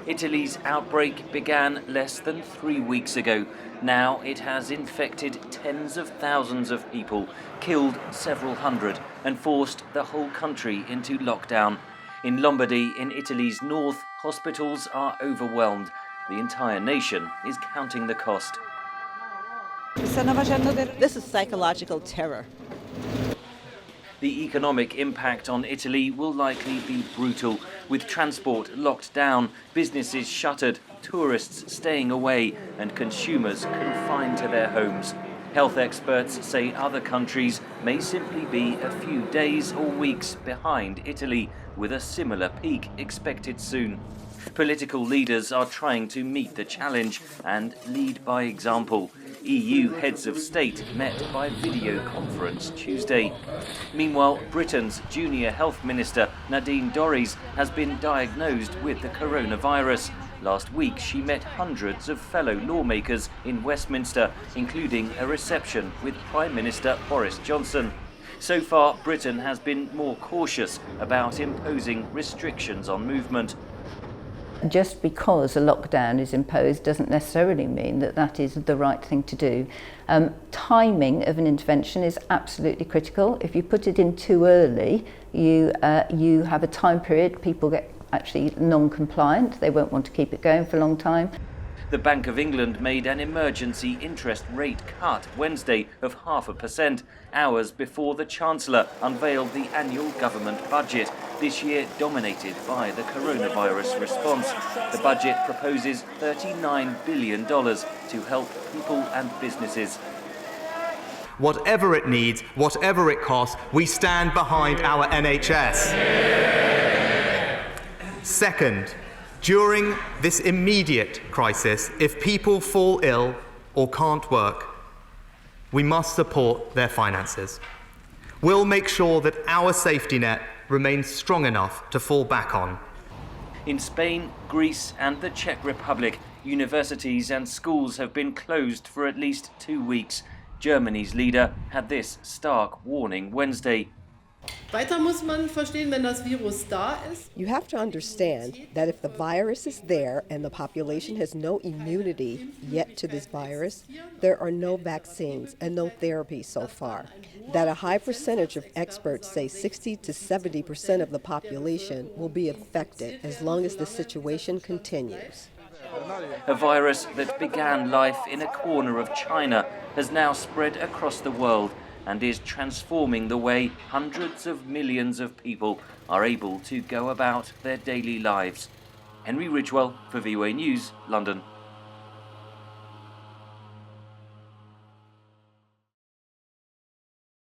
Italy's outbreak began less than 3 weeks ago. Now it has infected tens of thousands of people, killed several hundred, and forced the whole country into lockdown. In Lombardy, in Italy's north, hospitals are overwhelmed. The entire nation is counting the cost. This is psychological terror. The economic impact on Italy will likely be brutal, with transport locked down, businesses shuttered, tourists staying away, and consumers confined to their homes. Health experts say other countries may simply be a few days or weeks behind Italy, with a similar peak expected soon. Political leaders are trying to meet the challenge and lead by example. EU heads of state met by video conference Tuesday. Meanwhile, Britain's junior health minister Nadine Dorries has been diagnosed with the coronavirus. Last week she met hundreds of fellow lawmakers in Westminster, including a reception with Prime Minister Boris Johnson. So far, Britain has been more cautious about imposing restrictions on movement. Just because a lockdown is imposed doesn't necessarily mean that that is the right thing to do. Timing of an intervention is absolutely critical. If you put it in too early, you have a time period, people get actually non-compliant, they won't want to keep it going for a long time. The Bank of England made an emergency interest rate cut Wednesday of 0.5%, hours before the Chancellor unveiled the annual government budget, this year dominated by the coronavirus response. The budget proposes $39 billion to help people and businesses. Whatever it needs, whatever it costs, we stand behind our NHS. Second, during this immediate crisis, if people fall ill or can't work, we must support their finances. We'll make sure that our safety net remains strong enough to fall back on. In Spain, Greece and the Czech Republic, universities and schools have been closed for at least 2 weeks. Germany's leader had this stark warning Wednesday. Weiter muss man verstehen, wenn das Virus da ist. You have to understand that if the virus is there and the population has no immunity yet to this virus, there are no vaccines and no therapy so far. That a high percentage of experts say 60 to 70% of the population will be affected as long as the situation continues. A virus that began life in a corner of China has now spread across the world and is transforming the way hundreds of millions of people are able to go about their daily lives. Henry Ridgwell for VOA News, London.